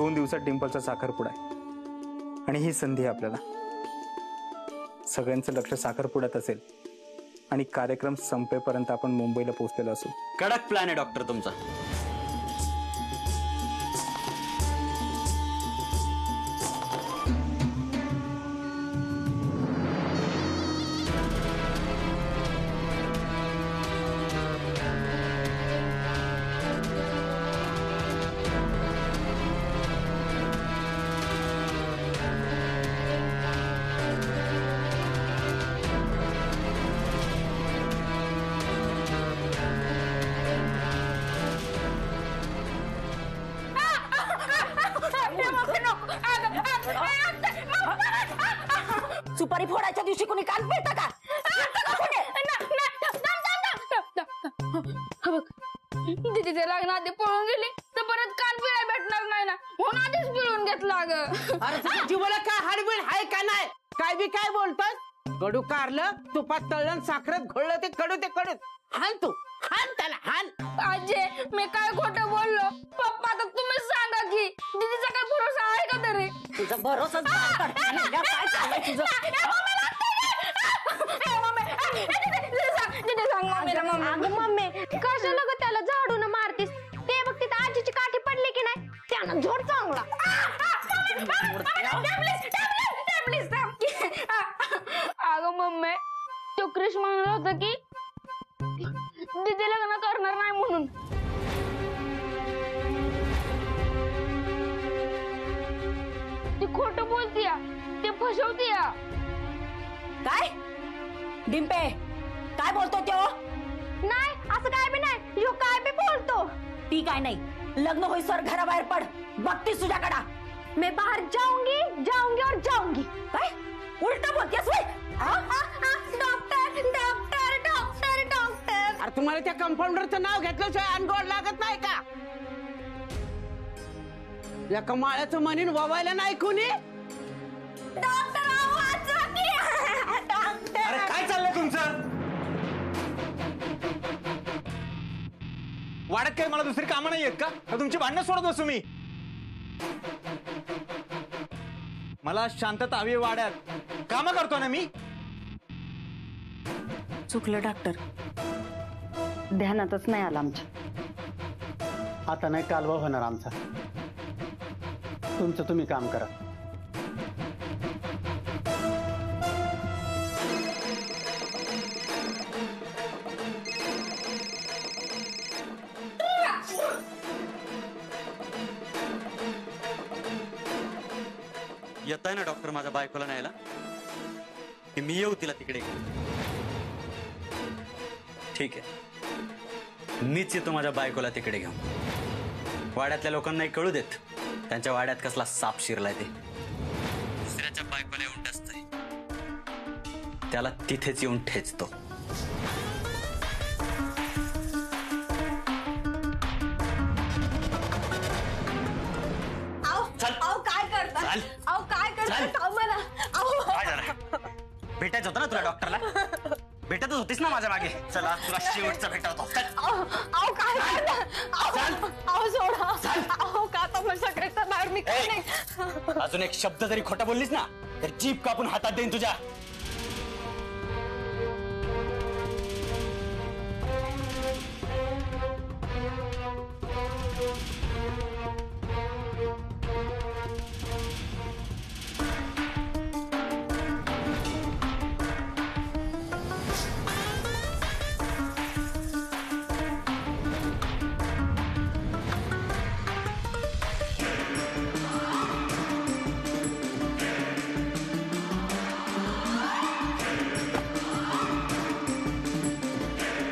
2 दिवसात डिंपलचा साखरपुडा आहे आणि ही संधी आहे आपल्याला. सगळ्यांचं लक्ष साखरपुड्यात असेल आणि कार्यक्रम संपेपर्यंत आपण मुंबईला पोहोचलेलो असू. कडक प्लॅन आहे डॉक्टर तुमचा. सुपारी फोडायच्या दिवशी कोणी कान पिळतं का? दीदीच्या लग्नाआधी पळून गेली तर परत कान पिळायला भेटणार नाही ना, म्हणून आधीच पिळून घेतला ग. अरे जीवाला काय हाडबीड हाय का नाही? काय बी काय बोलतोस? कडू कारलं तुपात तळलं साखरेत घोळलं ते कडू हान तू हान त्याला हान. आजे मी काय खोटं बोललो? पप्पा तर तुम्ही सांगा की दीदीचा काय भरोसा आहे का तरी? तुझा भरोसा मम्मी कशाला ग त्याला झाडून मारतीस? ते बघ तिथं आजीची काठी पडली की नाही, त्यानं झोड चांगला. अगं मम्मी तो क्रिश म्हणत होता की दीदी लग्न करणार नाही म्हणून. ती खोटं बोलतीया, ते फसवतीया. काय डिंपे काय बोलतो तो? नाही असं काय बी नाही, यो काय बी बोलतो. ती काय नाही, लग्न होईसर घराबाहेर पड, बघतीस तुझ्याकडा. मैं बाहर जाऊंगी जाऊंगी और जाऊंगी. काय उलट बोलतेस वय? Doctor doctor doctor doctor. अरे तुम्हाला त्या कंपाऊंडरचं नाव घेतल्याशिवाय अनगोड लागत नाही का? या कमाळ्याचं म्हणीन ववायला नाही कोणी. डॉक्टर आवाज डॉक्टर. अरे काय चाललंय तुमचं? वाड्यात काय मला दुसरी कामं नाही आहेत का? तुमची भांडणं सोडत बसू मी? मला शांतता हवी वाड्यात, कामं करतो ना मी. चुकलं डॉक्टर, ध्यानातच नाही आलं आमच्या. आता नाही कालवा होणार आमचा. तुमचं तुम्ही काम करा. येत आहे ना डॉक्टर माझ्या बायकोला न्यायला, की मी येऊ तिला तिकडे? ठीक आहे, मीच येतो माझ्या बायकोला तिकडे घेऊन. वाड्यातल्या लोकांनाही कळू देत त्यांच्या वाड्यात कसला साप शिरलाय ते. दुसऱ्याच्या बायकोला येऊन टचतंय, त्याला तिथेच येऊन ठेचतो. भेटायचं होतं ना तुला डॉक्टरला? भेटतच होतीस ना माझ्या मागे. चला तुला शेवटचा भेटवतो. अजून एक शब्द जरी खोटा बोललीस ना तर जीभ कापून हातात देईन तुझ्या.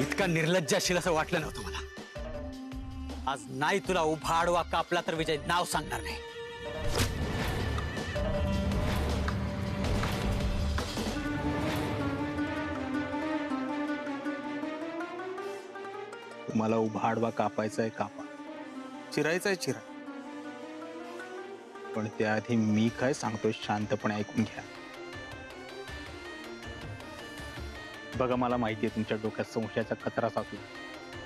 इतका निर्लज्ज असेल असं वाटलं नव्हतं मला. आज नाही तुला उभा आडवा कापला तर विजय नाव सांगणार नाही. तुम्हाला उभा आडवा कापायचाय कापा, चिरायचाय चिरा, पण त्याआधी मी काय सांगतोय शांतपणे ऐकून घ्या. बघा मला माहिती आहे तुमच्या डोक्यात संशयाचा कचरा साचू,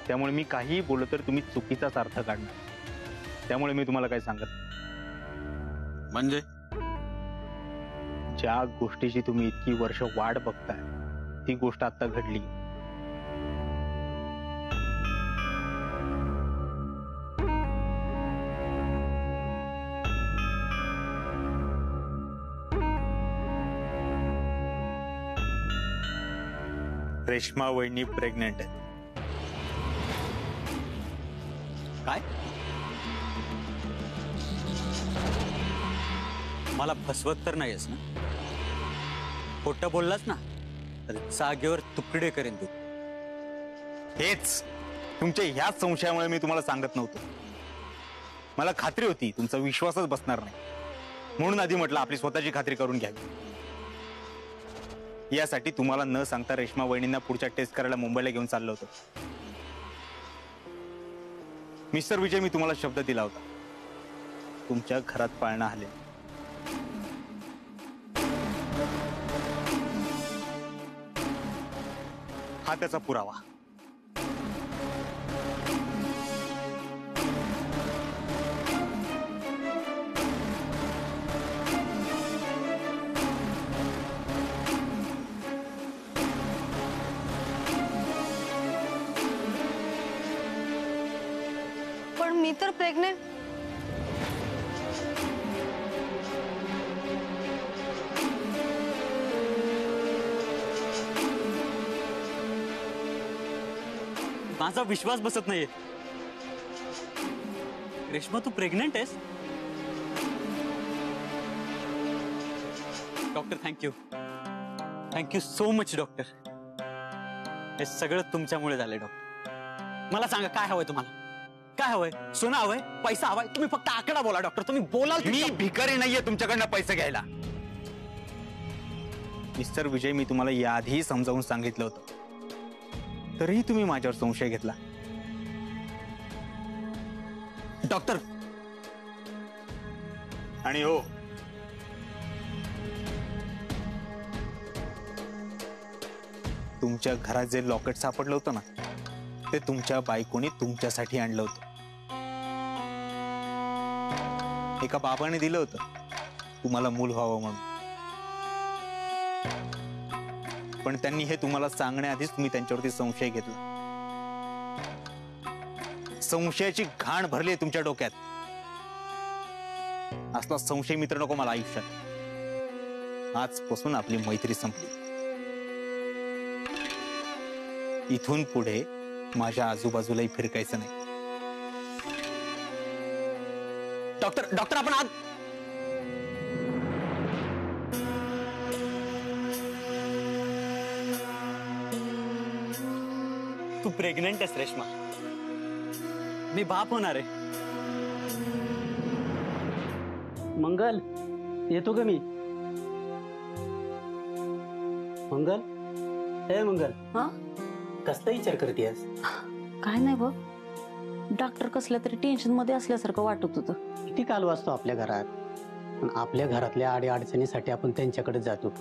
त्यामुळे मी काहीही बोललो तर तुम्ही चुकीचाच अर्थ काढणार. त्यामुळे मी तुम्हाला काय सांगत, म्हणजे ज्या गोष्टीची तुम्ही इतकी वर्ष वाट बघताय ती गोष्ट आता घडली. रेश्मा वहिनी प्रेग्नेंट आहे. काय? मला फसवत तर नाहीयेस ना? खोटं बोललास ना तर जागेवर तुकडे करेन तू. हेच तुमच्या ह्याच संशयामुळे मी तुम्हाला सांगत नव्हतो. मला खात्री होती तुमचा विश्वासच बसणार नाही, म्हणून आधी म्हटलं आपली स्वतःची खात्री करून घ्यावी. यासाठी तुम्हाला न सांगता रेश्मा वहिनींना पुढच्या टेस्ट करायला मुंबईला घेऊन चाललो होतो. मिस्टर विजय, मी तुम्हाला शब्द दिला होता तुमच्या घरात पाळणा आले. हा त्याचा पुरावा. पण मी तर प्रेग्नेंट. माझा विश्वास बसत नाहीये. रेश्मा, तू प्रेग्नेंट आहेस? Doctor, thank you so much doctor. हे सगळं तुमच्यामुळे झालंय डॉक्टर. मला सांगा, काय हवंय तुम्हाला? काय हवंय? सोनं हवंय? पैसा हवाय? तुम्ही फक्त आकडा बोला डॉक्टर. तुम्ही बोलाल. मी भिकारी नाहीये तुमच्याकडनं पैसे घ्यायला. मिस्टर विजय, मी तुम्हाला याआधीही समजावून सांगितलं होतं, तरीही तुम्ही माझ्यावर संशय घेतला. डॉक्टर, आणि हो, तुमच्या घरात जे लॉकेट सापडलं होतं ना, ते तुमच्या बायकोने तुमच्यासाठी आणलं होतं. एका बाबाने दिलं होतं तुम्हाला मूल व्हावं म्हणून. पण त्यांनी हे तुम्हाला सांगण्याआधीच तुम्ही त्यांच्यावरती संशय घेतला. संशयाची घाण भरली आहे तुमच्या डोक्यात. असला संशय मित्र नको मला आयुष्यात. आजपासून आपली मैत्री संपली. इथून पुढे माझ्या आजूबाजूलाही फिरकायचं नाही. डॉक्टर आपण आज तू प्रेग्नेंट आहेस रेश्मा. मी बाप होणार आहे. मंगल, येतो का मी? मंगल, हे मंगल, हा कसला विचार करतेस? काय नाही बघ, डॉक्टर कसल्या तरी टेन्शन मध्ये असल्यासारखं वाटत होतं. किती काल वाचतो आपल्या घरात, पण आपल्या घरातल्या आडी अडचणीसाठी आपण त्यांच्याकडे जातो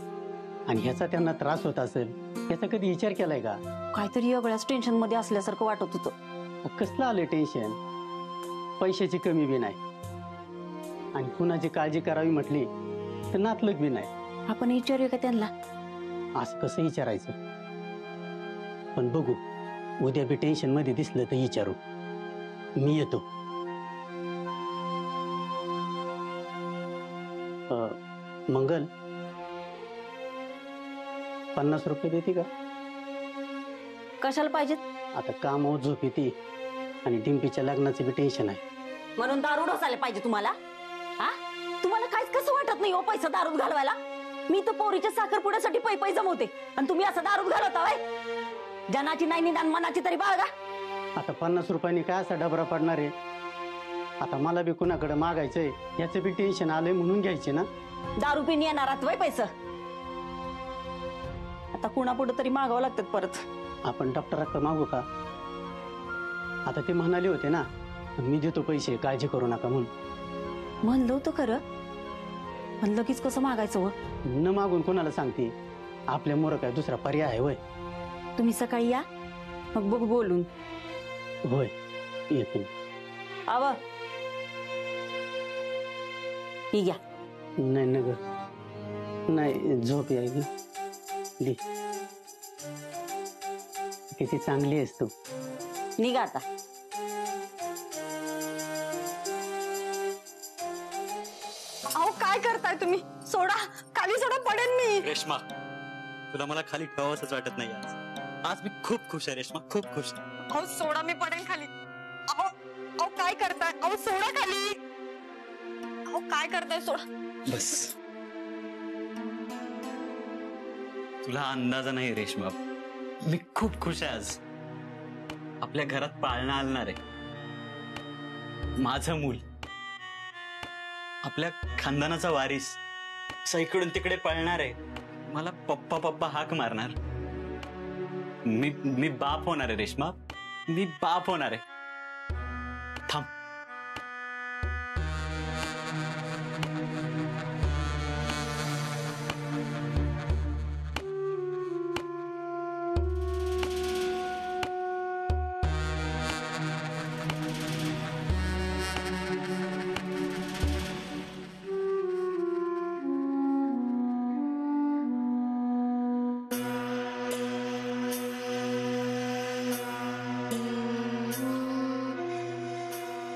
आणि ह्याचा त्यांना त्रास होत असेल याचा कधी विचार केलाय का? काहीतरी वेगळ्याच टेन्शन मध्ये असल्यासारखं वाटत होतं. कसलं आलं टेन्शन? पैशाची कमी बी नाही आणि कुणाची काळजी करावी म्हटली तर नातलग बी नाही. आपण विचारूया का त्यांना? असं कसं विचारायचं? पण बघू, उद्या बी टेन्शन मध्ये दिसलं तर विचारू. मी येतो. मंगल, 50 रुपये देते का? कशाला पाहिजेत? आता कामावर झोप येते आणि डिंपीच्या लग्नाचं बी टेन्शन आहे. म्हणून दारू ढोसायला पाहिजे तुम्हाला? हा, तुम्हाला काहीच कसं वाटत नाही हो पैसा दारूत घालवायला? मी तर पोरीच्या साखरपुड्यासाठी पै जमवते आणि तुम्ही असं दारूत घालवता व्हय? जनाची नाही निदान मनाची तरी बाळगा. आता 50 रुपयांनी काय असा डबरा पडणार आहे? आता मला बी कुणाकडे मागायचंय याचं बी टेन्शन आलंय म्हणून घ्यायचे ना. दारू पिणी येणार वय पैसा आता कुणापुढे तरी मागावं लागतात परत. आपण डॉक्टराकडे मागू का? आता ते म्हणाले होते ना, मी देतो पैसे, काळजी करू नका म्हणून. म्हणलं होतं खरं, पण लगेच कसं मागायचं व? न मागून कोणाला सांगते? आपल्या मोर काय दुसरा पर्याय आहे? होय, तुम्ही सकाळी या, मग बघू बोलून. होय येतो. आव ही घ्या नाही ना ग, नाही झोप याय ग. दे. किती चांगली आहेस तू. निघा आता. अहो काय करताय तुम्ही? सोडा, खाली सोडा, पडेन मी. रेश्मा, तुला मला खाली ठेवावंच वाटत नाही आज मी खूप खुश आहे रेश्मा, खूप खुश आहे. अहो सोडा, मी पडेन खाली. अहो अहो काय करताय? अहो सोडा खाली. अहो काय करताय? सोडा. बस, तुला अंदाजा नाही रेश्मा, मी खूप खुश आहे आज. आपल्या घरात पाळणा आणणार आहे माझं मूल, आपल्या खानदानाचा वारीस. असं इकडून तिकडे पळणार आहे, मला पप्पा पप्पा हाक मारणार. मी बाप होणार आहे रेश्मा, मी बाप होणार आहे. थांब.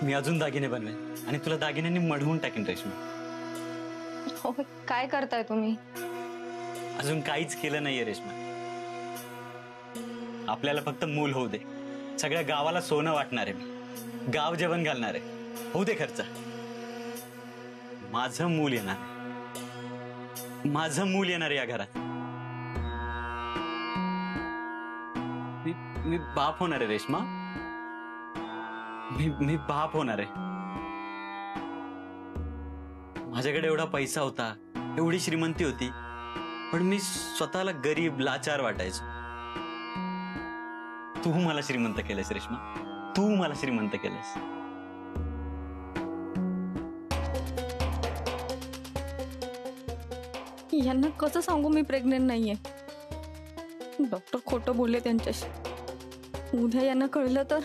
मी अजून दागिने बनवेन आणि तुला दागिन्यांनी मढवून टाकेन रेश्मा. हो, काय करताय तुम्ही? अजून काहीच केलं नाहीये रेश्मा. आपल्याला फक्त मूल होऊ दे. सगळ्या गावाला सोनं वाटणार आहे मी, गाव जेवण घालणार आहे. होऊ दे खर्च. माझं मूल येणार, माझं मूल येणार या घरात. मी बाप होणार आहे रेश्मा, मी बाप होणार आहे. माझ्याकडे एवढा पैसा होता, एवढी श्रीमंती होती, पण मी स्वतःला गरीब लाचार वाटायचो. तू मला श्रीमंत केलंस रेश्मा, तू मला श्रीमंत केलंस. यांना कसं सांगू मी प्रेग्नेंट नाहीये? डॉक्टर खोटं बोलले त्यांच्याशी. उद्या यांना कळलं तर.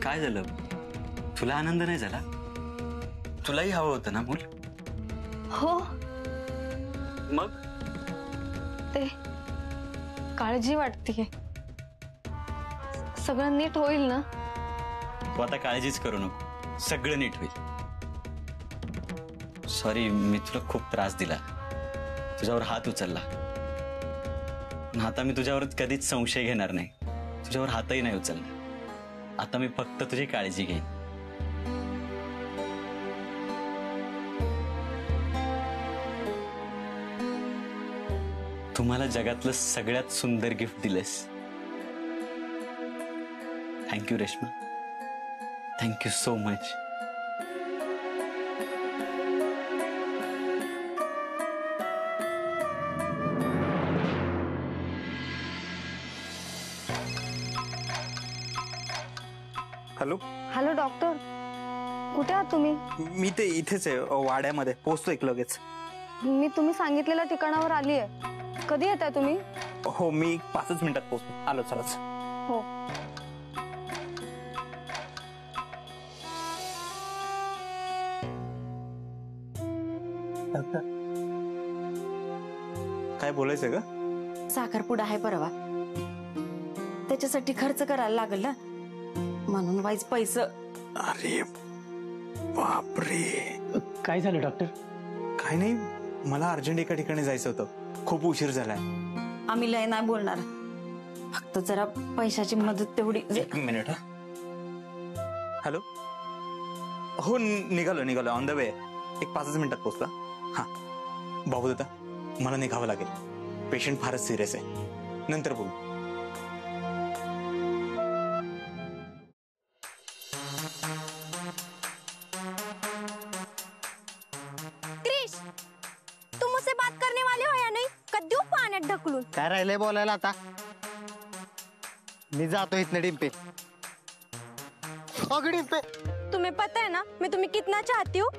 काय झालं? तुला आनंद नाही झाला? तुलाही हवं होतं ना मूल? हो, मग ते काळजी वाटते. सगळं नीट होईल ना? तू आता काळजीच करू नको, सगळं नीट होईल. सॉरी, मी तुला खूप त्रास दिला, तुझ्यावर हात उचलला. पण आता मी तुझ्यावर कधीच संशय घेणार नाही, तुझ्यावर हातही नाही उचलणार. आता मी फक्त तुझी काळजी घेईन. तू मला जगातलं सगळ्यात सुंदर gift the less. Thank you Reshma, thank you so much. Hello, hello doctor, कुठे आहात तुम्ही? मी ते इथेच आहे, वाड्यामध्ये. पोहोचतो एक लगेच. मी तुम्ही सांगितलेल्या ठिकाणावर आली आहे. कधी येताय तुम्ही? हो, मी 5 मिनिटात पोहोचतो. आलो चलाच. हो. काय बोलायचं का? साखरपुडा आहे परवा, त्याच्यासाठी खर्च करायला लागल ना, म्हणून वाईज पैसे. अरे बापरे. काय झालं डॉक्टर? काय नाही, मला अर्जंट एका ठिकाणी जायचं होतं. खूप उशीर झालाय. आम्ही लय नाही बोलणार, फक्त जरा पैशाची मदत तेवढी. एक मिनिट. हा, हॅलो. हो, निघालो ऑन द वे. एक 5 मिनिटात पोहोचला. हा बाबू दादा, मला निघावं लागेल. पेशंट फारच सिरियस आहे. नंतर बोलू. क्रिश, तू मुझसे बात करने वाले हो या नहीं? कद्दू पाण्यात ढकलून. काय राहिलंय बोलायला आता? मी जातो इथनं डिंपे. डिंपे, तुम्हें पता है ना मैं तुम्हें कितना चाहती हूँ.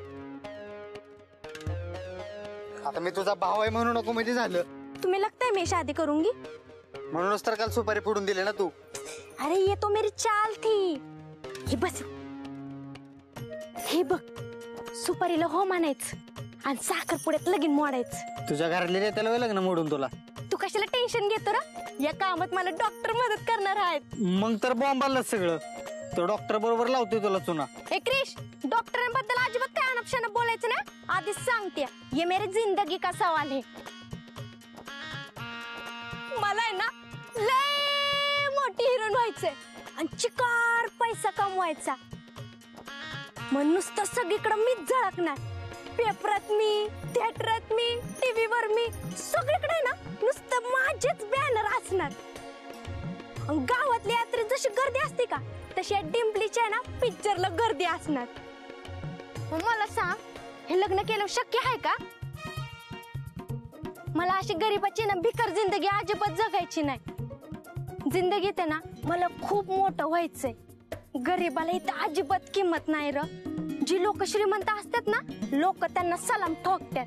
आता मी तुझा भाव आहे म्हणून नको म्हणजे झालं. तुम्हें लगता है मैं शादी करूंगी? म्हणूनच तर काल सुपारी फोडून दिली ना तू. अरे ये तो मेरी चाल थी. हे बस, हे बघ, सुपारीला हो म्हणायचं आणि साखरपुड्यात लगीन मोडायचं. तुझ्या घरातले त्याला लग्न मोडून तुला. तू कशाला टेन्शन घेतो रा? या कामात मला डॉक्टर मदत करणार आहेत. मग तर बॉम्बालच सगळं. तो डॉक्टर बरोबर लावतोय तुला चुना. ए क्रिश, डॉक्टरांबद्दल अजिबात काय अनपशानं बोलायचं ना. आधीच सांगते, ये मेरी जिंदगी का सवाल है. मला आहे ना लय मोठी हिरोईन व्हायचंय आणि चिकार पैसा कमवायचा. मग नुसतं सगळीकडे मीच झळकणार. पेपरात मी, थिएटरात मी, टीव्हीवर मी, सगळीकडे ना नुसतं माझेच बॅनर असणार. गावातल्या यात्रेत जशी गर्दी असते का, तशी डिंपलीच्या ना पिक्चरला गर्दी असणार. मला सांग, हे लग्न केलं शक्य आहे का? मला अशी गरीबाची ना भिकार जिंदगी अजिबात जगायची नाही. जिंदगीत आहे ना मला खूप मोठं व्हायचंय. गरीबाला इथं अजिबात किंमत नाही र. जी लोक श्रीमंत असतात ना, लोक त्यांना सलाम ठोकतात.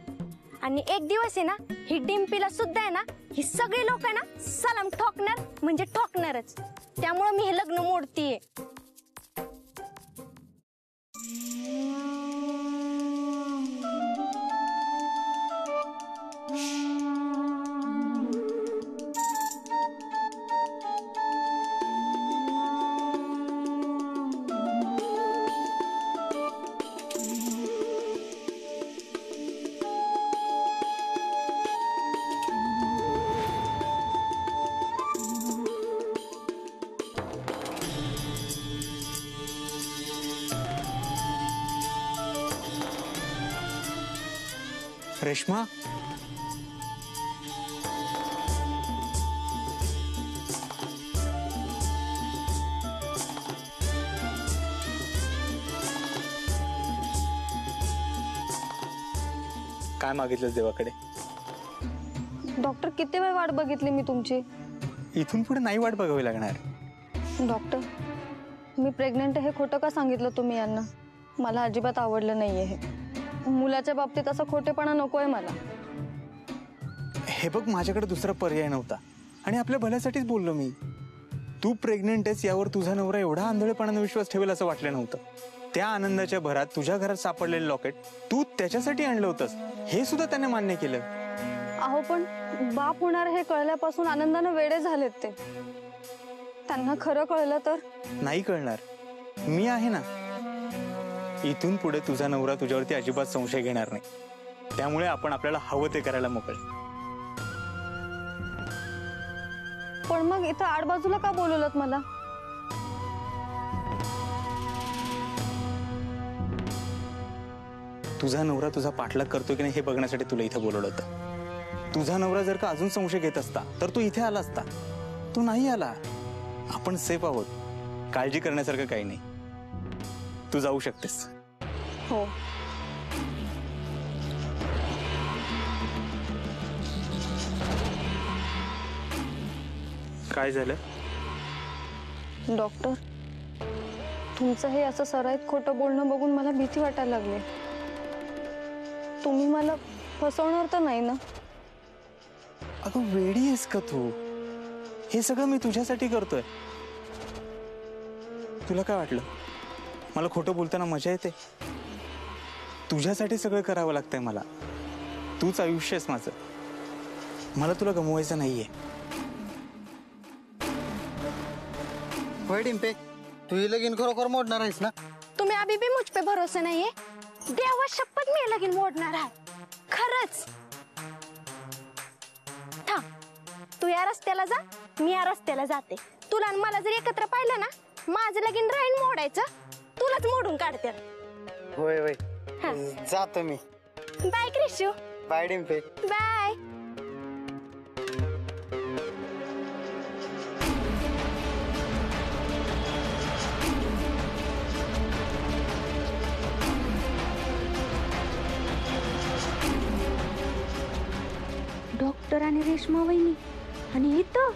आणि एक दिवस आहे ना, ही डिंपीला सुद्धा आहे ना, ही सगळी लोक आहे ना सलाम ठोकणार म्हणजे ठोकणारच. त्यामुळे मी हे लग्न मोडतीये. रेश्मा, काय मागितलंस देवाकडे? डॉक्टर, किती वेळ वाट बघितली मी तुमची. इथून पुढे नाही वाट बघावी लागणार. डॉक्टर, मी प्रेग्नंट हे खोटं का सांगितलं तुम्ही यांना? मला अजिबात आवडलं नाहीये हे. मुलाच्या बाबतीत असा खोटेपणा नकोय मला. हे बघ, माझ्याकडे दुसरा पर्याय नव्हता आणि आपल्या भल्यासाठीच बोललो मी. तू प्रेग्नेंट आहेस यावर तुझा नवरा एवढा आंधळेपणाने विश्वास ठेवेल असं वाटलं नव्हतं. त्या आनंदाच्या भरात तुझ्या घरात सापडलेलं लॉकेट तू त्याच्यासाठी आणलं होतंस हे सुद्धा त्याने मान्य केलं. अहो, पण बाप होणार हे कळल्यापासून आनंदानं वेडे झालेत ते. त्यांना खरं कळलं तर? नाही कळणार. मी आहे ना. इथून पुढे तुझा नवरा तुझ्यावरती अजिबात संशय घेणार नाही. त्यामुळे आपण आपल्याला हवं ते करायला मोकळे. पण मग इथं आडबाजूला का बोलवलं मला? तुझा नवरा तुझा पाठलाग करतो की नाही हे बघण्यासाठी तुला इथे बोलवलं होतं. तुझा नवरा जर का अजून संशय घेत असता तर तू इथे आला असता. तू नाही आला. आपण सेफ आहोत. काळजी करण्यासारखं काही नाही. तू जाऊ शकतेस. हो. काय झालं? डॉक्टर, तुमचं हे असं सराईत खोटं बोलणं बघून मला भीती वाटायला लागली. तुम्ही मला फसवणार तर नाही ना? अगं, वेडी आहेस का तू? हे सगळं मी तुझ्यासाठी करतोय. तुला काय वाटलं मला खोटं बोलताना मजा येते? तुझ्यासाठी सगळं करावं लागतंय मला. तूच आयुष्य आहेस माझं. मला तुला गमवायचं नाहीये. होय डिंपे, तू ही लगीन खरोखर मोडणार आहेस ना? तुम्ही अभी भी मुझ पे भरोसा नाहीये? देवा शपथ मी लगीन मोडणार आहे. खरंच. थांब, तू या रस्त्याला जा, मी या रस्त्याला जाते. तुला आणि मला जर एकत्र पाहिलं ना, माझं लगीन राहीन मोडायचं, तुलाच मोडून काढते. होय होय, जातो मी. बाय क्रिशू. बाय डिंपे. बाय. डॉक्टर आणि रेश्मा वहिनी आणि इथं